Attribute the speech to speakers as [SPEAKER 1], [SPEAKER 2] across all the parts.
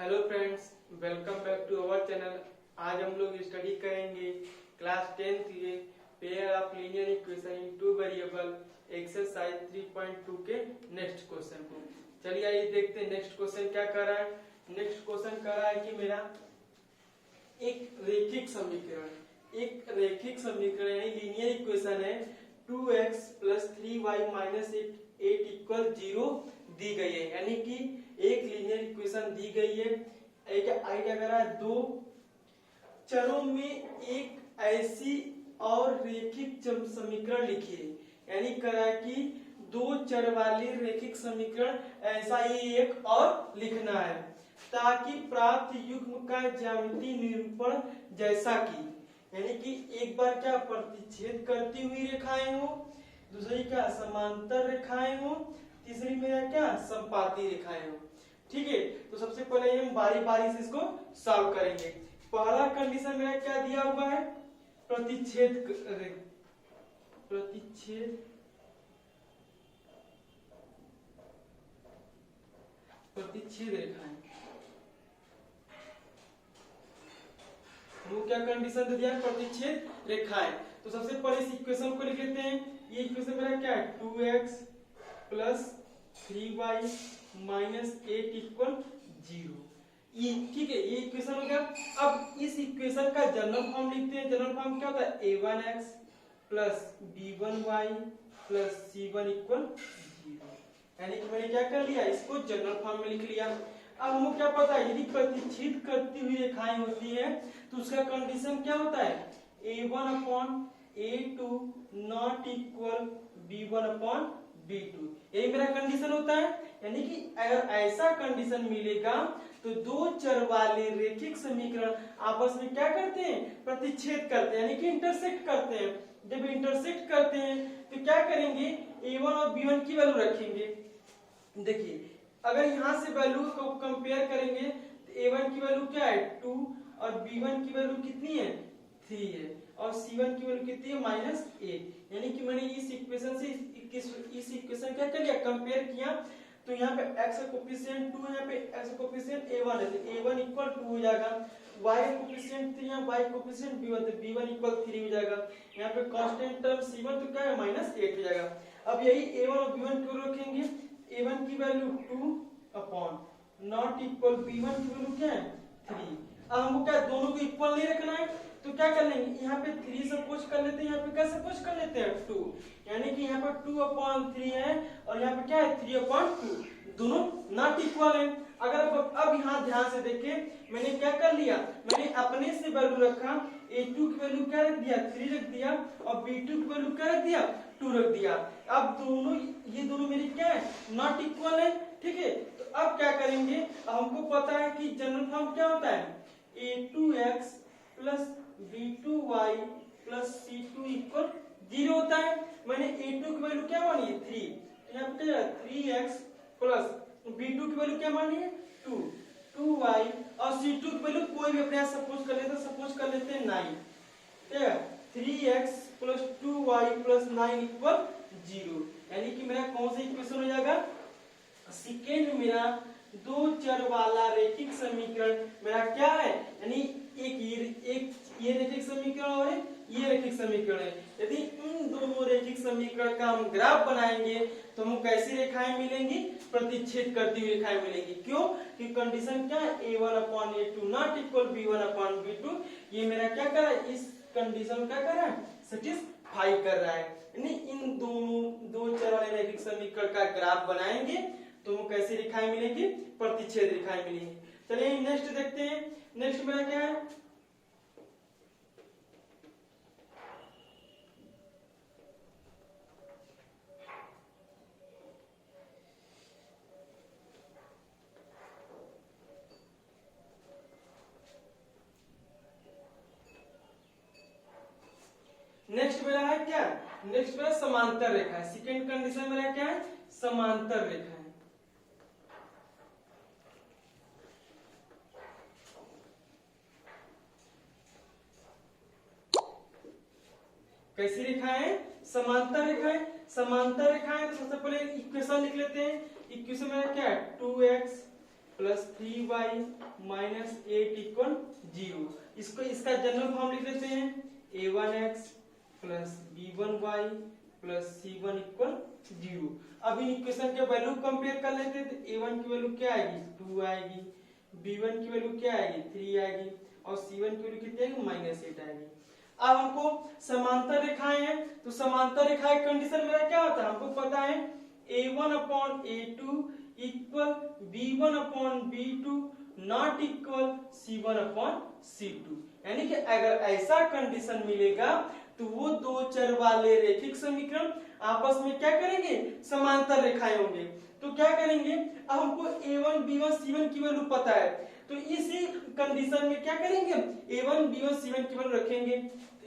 [SPEAKER 1] Hello friends, welcome back to our channel. आज हम लोग स्टडी करेंगे क्लास 10 के pair of linear equation in two variable exercise 3.2 के नेक्स्ट क्वेश्चन को। चलिए आइए देखते हैं नेक्स्ट क्वेश्चन क्या कर रहा है। नेक्स्ट क्वेश्चन कर रहा है कि मेरा एक रैखिक समीकरण है, लीनियर इक्वेशन है 2x + 3y - 8 = 0 दी गई है। यानी कि एक लीनियर इक्वेशन दी गई है। आई क्या कर रहा है, दो चरों में एक ऐसी और रैखिक समीकरण लिखिए। यानी कह रहा है कि दो चर वाले रैखिक समीकरण ऐसा ही एक और लिखना है ताकि प्राप्त युग्म का ज्यामितीय निरूपण जैसा कि, यानी कि एक बार क्या प्रतिच्छेद करती हुई रेखाएं हो, दूसरी क्या समांतर रेखाएं हो, तीसरी में क्या समपाती रेखाएं हो। ठीक है, तो सबसे पहले हम बारी बारी से इसको सॉल्व करेंगे। पहला कंडीशन मेरा क्या दिया हुआ है, प्रतिच्छेद रेखाएं। वो क्या कंडीशन दे दिया, प्रतिच्छेद रेखाएं। तो सबसे पहले इस इक्वेशन को लिख लेते हैं। ये इक्वेशन मेरा क्या है, 2x + 3y - 8 = 0। ये ठीक है, ये इक्वेशन हो गया। अब इस इक्वेशन का जनरल फॉर्म लिखते हैं। जनरल फॉर्म क्या होता है, a1x + b1y + c1 = 0। यानी कि मैंने क्या कर लिया, इसको जनरल फॉर्म में लिख लिया। अब हमको क्या पता है, यदि प्रतिच्छेद करती हुई रेखाएं होती है तो उसका कंडीशन क्या होता है, a1/a2 ≠ b1/b2। यही मेरा कंडीशन होता है। यानी कि अगर ऐसा कंडीशन मिलेगा तो दो चर वाले रैखिक समीकरण आपस में क्या करते हैं, प्रतिच्छेद करते हैं, यानी कि इंटरसेक्ट करते हैं। जब इंटरसेक्ट करते हैं तो क्या करेंगे, a1 और b1 की वैल्यू रखेंगे। देखिए, अगर यहां से वैल्यू को कंपेयर करेंगे तो a1 की वैल्यू क्या है, 2 और b1 की वैल्यू कितनी है, 3 है, और c1 की वैल्यू कितनी है, -8। यानी कि मैंने इस इक्वेशन से इस इक्वेशन क्या कर लिया, कंपेयर किया। तो यहाँ पे x का कोफिशिएंट 2 है, यहाँ पे x का कोफिशिएंट a1 है, तो a1 = 2 हो जाएगा। y का कोफिशिएंट 3 है, y का कोफिशिएंट b1, तो b1 = 3 हो जाएगा। यहाँ पे कांस्टेंट टर्म c1 तो क्या है, -8 हो जाएगा। अब यही a1 और b1 को रखेंगे। a1 की value 2 upon not equal b1 की वैल्यू क्या है, 3। अब हमको क्या दोनों को इक्वल नहीं रखना है, तो क्या कर लेंगे, यहाँ पे 3 सपोज कर लेते हैं, यहाँ पे क्या सपोज कर लेते हैं, 2। यानी कि यहाँ पर 2/3 है और यहाँ पे क्या है, 3/2। दोनों नॉट इक्वल है। अगर अब यहाँ ध्यान से देखें, मैंने क्या कर लिया, मैंने अपने से वैल्यू रखा, a2 की वैल्यू क्या रख दिया, 3 रख दिया, और b2 की वैल्यू क्या रख दिया, 2 रख दिया। अब ये दोनों मेरी क्या है, नॉट इक्वल है। ठीक है, तो अब क्या करेंगे, हमको पता है कि जनरल फॉर्म क्या होता है, a2x + b2y + c2 = 0 होता है। मैंने a2 की वैल्यू क्या मानी है, 3, तो यहाँ पे क्या है 3x + b2 की वैल्यू क्या मानी है, 2, 2y, और c2 की वैल्यू कोई भी अपने सपोज कर लेते हैं 9। ठीक है, 3x + 2y + 9 = 0। यानी कि मेरा कौन सा इक्वेशन हो जाएगा, सेकेंड मेरा दो चर वाला रैखिक समीकरण मेरा क्या है, यानी एक ये रैखिक समीकरण और एक ये रैखिक समीकरण है। यदि इन दोनों रैखिक समीकरण का हम ग्राफ बनाएंगे तो हमको कैसी रेखाएं मिलेंगी, प्रतिच्छेद करती हुई रेखाएं मिलेंगी। क्यों, कि कंडीशन क्या है, a1/a2 ≠ b1/b2। ये मेरा क्या कर रहा है, इस कंडीशन क्या कर रहा है, सेटिस्फाई कर रहा है। यानी इन दोनों दो चर वाले रैखिक समीकरण का ग्राफ बनाएंगे तो वो कैसी रेखाएं मिलेंगी, प्रतिच्छेद रेखाएं मिलेंगी। चलिए नेक्स्ट देखते हैं। नेक्स्ट मेरा क्या है, नेक्स्ट मेरा है क्या, नेक्स्ट मेरा समांतर रेखा है। सेकेंड कंडीशन मेरा क्या है, समांतर रेखा है। कैसी रेखा है, समांतर रेखा है। समांतर रेखा है तो सबसे पहले इक्वेशन लिख लेते हैं। इक्वेशन मेरा क्या है, 2x plus 3y minus 8 equal 0। इसको इसका जनरल फॉर्म लिख लेते हैं a1x plus b1y plus c1 equal 0। अब इन इक्वेशन के वैल्यू कंपेयर कर लेते हैं। तो a1 की वैल्यू क्या आएगी 2 आएगी, b1 की वैल्यू क्या आएगी 3 आएगी और c1 की वैल्यू कितनी आएगी माइनस 8 आएगी। अब हमको समांतर रेखाएं हैं, तो समांतर रेखाएं कंडीशन मेरा क्या होता है हमको पता है a1 upon a2 equal b1 upon b2 not equal c1 upon c2। यानी कि अगर ऐसा कंडीशन मिलेगा तो वो दो चर वाले रैखिक समीकरण आपस में क्या करेंगे समांतर रेखाएं होंगे। तो क्या करेंगे, अब हमको a1 b1 c1 की वैल्यू पता है, तो इसी कंडीशन में क्या करेंगे a1 b1 c1 की वैल्यू रखेंगे।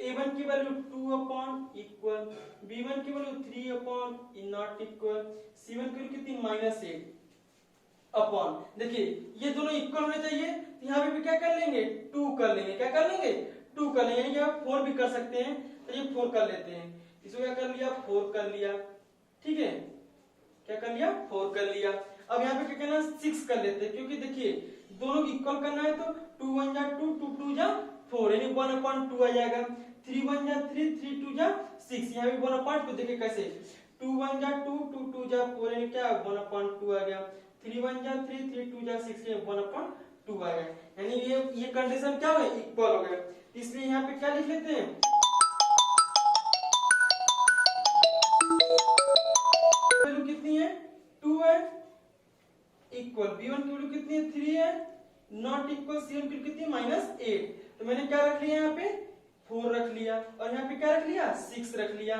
[SPEAKER 1] a1 की वैल्यू 2 अपॉन इक्वल b1 की value 3 upon not equal c1 की वैल्यू कितनी माइनस 8 अपॉन, देखिए ये दोनों इक्वल होने चाहिए, यहाँ पे भी क्या कर लेंगे 2 कर लेंगे, क्या कर लेंगे 2 कर लेंगे, यहाँ 4 भी कर सकते हैं, तो ये 4 कर लेते हैं, इसको क्या कर लिया 4 कर लिया, ठीक है क्या कर लिया 4 कर लिया। अब यहाँ पे क्या करना 6 कर लेते हैं, क्योंकि देखिए दोनों इक्वल करना है तो 2 1 जा 2 2 2 जा 4 यानी 1/2 आ जाएगा, 3 1 जा 3 3 2 जा 6, यहाँ भी 1/2 देखिए कैसे 2 1 जा 2 2 2 जा 4 यानी क्या 1/2 आ गया, 3 1 जा 3 3 2 जा 6 यानी 1/2 आ गया, यानी ये कंडीशन क्या है इक्वल हो गया। इसलिए यहाँ पे क्या लिख लेते हैं वैल्यू कितनी है 2 है इक्वल b1 की वैल्यू कितनी है 3 है नॉट इक्वल c1 की वैल्यू कितनी है माइनस 8। तो मैंने क्या रख लिया यहाँ पे 4 रख लिया और यहाँ पे क्या रख लिया 6 रख लिया।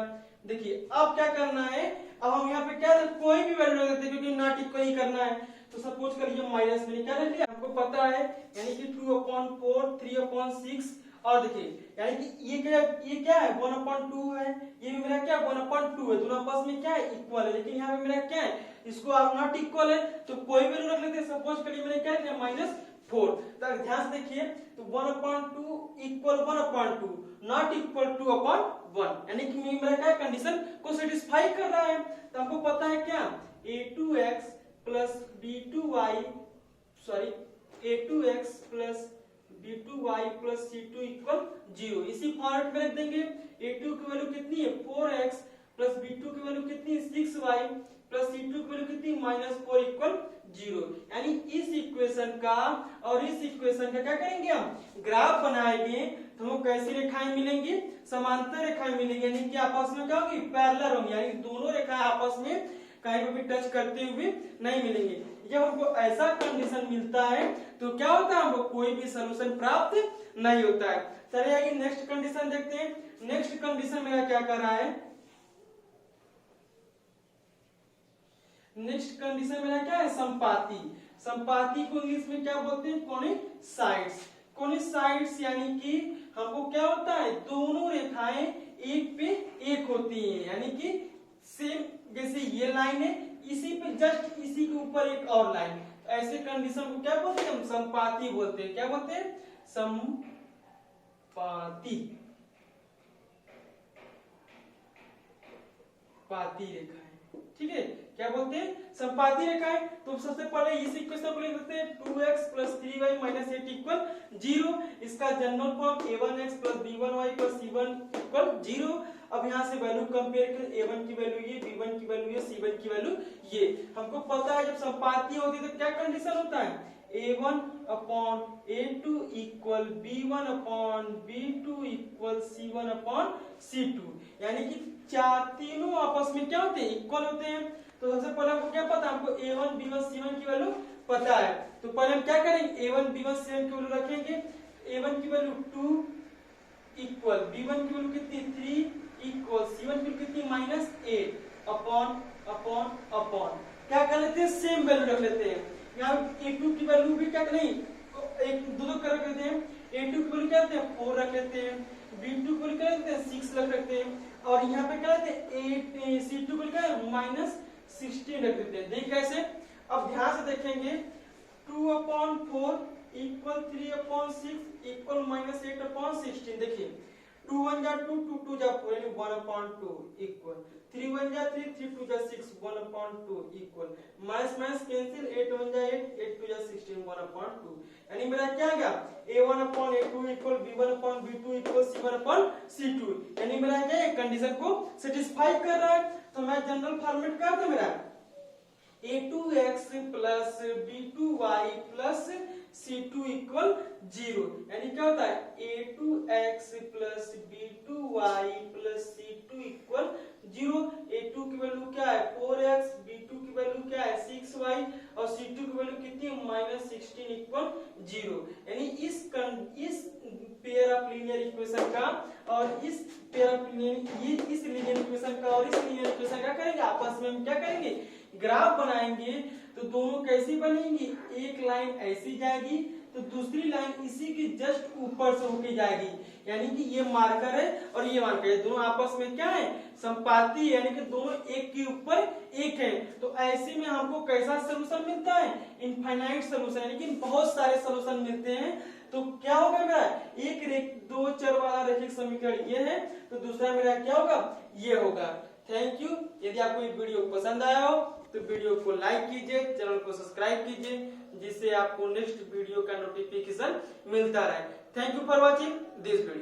[SPEAKER 1] देखिए अब क्या करना है, अब हम यहाँ पे क्या कोई भी वैल्यू रख देते हैं क्योंकि नॉट इक्वल ही करना है। तो सपोज कर लीजिए माइनस मैंने क्या रख लिया आपको पता है यानी कि 2/4 3/6 और देखिए यानी कि ये क्या है 1/2 है, ये भी मेरा क्या 1/2 है, दोनों आपस में क्या है इक्वल है, लेकिन यहाँ पे मेरा क्या है इसको आप नॉट इक्वल है तो कोई वैल्यू रख लेते हैं। सपोज करिए मैंने क्या किया -4, तो ध्यान से देखिए तो 1/2 इक्वल 1/2 नॉट इक्वल 2/1 यानी कि मेरा क्या कंडीशन को सेटिस्फाई कर रहा है। तो हमको पता है क्या a2x plus b2y sorry a2x plus b2y plus c2 equal 0। इसी फॉर्मेट में रख देंगे a2 की वैल्यू कितनी है 4x प्लस b2 की वैल्यू कितनी है 6y प्लस c2 की वैल्यू कितनी -4 इक्वल 0। यानी इस इक्वेशन का और इस इक्वेशन का क्या करेंगे हम ग्राफ बनाएंगे तो हमको कैसी रेखाएं मिलेंगी समांतर रेखाएं मिलेंगी, यानी कि आपस में क्या होगी पैरेलल होंगी, यानी दोनों रेखाएं आपस में कहीं पे भी टच करते हुए नहीं मिलेंगे। जब हमको ऐसा कंडीशन मिलता है तो क्या होता है हमको कोई भी सलूशन प्राप्त नहीं होता है। चलिए आगे नेक्स्ट कंडीशन देखते हैं। नेक्स्ट कंडीशन मेरा क्या कर रहा है, नेक्स्ट कंडीशन मेरा क्या है संपाती। संपाती को इंग्लिश में क्या बोलते हैं कोनिसाइड्स। कोनिसाइड्स यानी कि हमको क्या होता है दोनों रेखाएं एक पे एक होती हैं, यानी कि सेम जैसे ये लाइन है इसी पे जस्ट इसी के ऊपर एक और लाइन, ऐसे कंडीशन को क्या बोलते हैं हम संपाती बोलते हैं। क्या बोलते हैं संपाती, पाती रेखाएं, ठीक है क्या बोलते हैं संपाती रेखाएं। तो सबसे पहले इस इक्वेशन को लिख देते हैं 2x plus 3y minus 8 equal 0। इसका general form a1x plus b1y plus c1 equal 0। अब यहाँ से वैल्यू कंपेयर करें a1 की वैल्यू ये b1 की वैल्यू ये c1 की वैल्यू ये। हमको पता है जब संपाती होती है तो क्या कंडीशन होता है a1 upon a2 equal b1 upon b2 equal c1 upon c2, यानी कि तीनों आपस में क्या होते हैं इक्वल होते हैं। तो सबसे पहले हमको क्या पता है हमको a1 b1 c1 की वैल्यू पता है, तो पहले हम क्या करेंगे a1 b1 c1 की वैल्यू रखेंगे। a1 की वैल्यू 2 इक्वल b1 की वैल्यू कितनी 3 इक्वल c1 की वैल्यू कितनी -8 अपॉन अपॉन अपॉन क्या कर लेते हैं सेम वैल्यू रख लेते हैं। यहाँ a2 की वैल्यू भी क्या नहीं एक दो कर रख लेते हैं, a2 की वैल्यू क्या लेते हैं 4 रख लेते हैं, b2 की वैल्यू क्या लेते हैं 6 रख लेते हैं और यहाँ पे क्या लेते हैं 8 c2 की वैल्यू क्या है -16 रख देते हैं। देखिए कैसे, अब ध्यान से देखेंगे 2/4 इक्वल 3/6 इक्वल -8/16। देखिए 2 1 जा 2 2 2 जा 4 यानी 1/2 इक्वल 3 1 जा 3 3 2 जा 6 1/2 इक्वल माइनस माइनस कैंसिल 8 1 जा 8 8 2 जा 16 1/2 यानी मेरा क्या आ गया a1/a2 equal b1/b2 equal c1/c2 यानी मेरा क्या है कंडीशन को सेटिस्फाई कर रहा है। तो मैं जनरल फॉर्मेट कर दूं मेरा a2x plus b2y plus c2 equal 0 यानी क्या होता है a2x plus b2y plus c2 equal 0। a2 की वैल्यू क्या है 4x, b2 की वैल्यू क्या है 6y और c2 की वैल्यू कितनी है -16 इक्वल 0। यानी इस पेयर ऑफ लीनियर इक्वेशन का और इस पेयर ऑफ लीनियर इस लीनियर इक्वेशन का और इस लीनियर इक्वेशन का करेंगे आपस में हम क्या करेंगे ग्राफ बनाएंगे। तो दोनों कैसी बनेंगी एक लाइन ऐसी जाएगी तो दूसरी लाइन इसी के जस्ट ऊपर से होके जाएगी यानी कि ये मार्कर है और ये मार्कर है दोनों आपस में क्या है संपाती यानी कि दोनों एक के ऊपर एक है। तो ऐसे में हमको कैसा सोल्यूशन मिलता है इनफाइनाइट सोल्यूशन यानी कि बहुत सारे सोल्यूशन मिलते हैं। तो क्या होगा मेरा एक दो चर वाला रैखिक समीकरण ये है तो दूसरा मेरा क्या होगा ये होगा। Thank you. यदि आपको ये वीडियो पसंद आया हो तो वीडियो को लाइक कीजिए, चैनल को सब्सक्राइब कीजिए जिससे आपको नेक्स्ट वीडियो का नोटिफिकेशन मिलता रहे। Thank you for watching this video.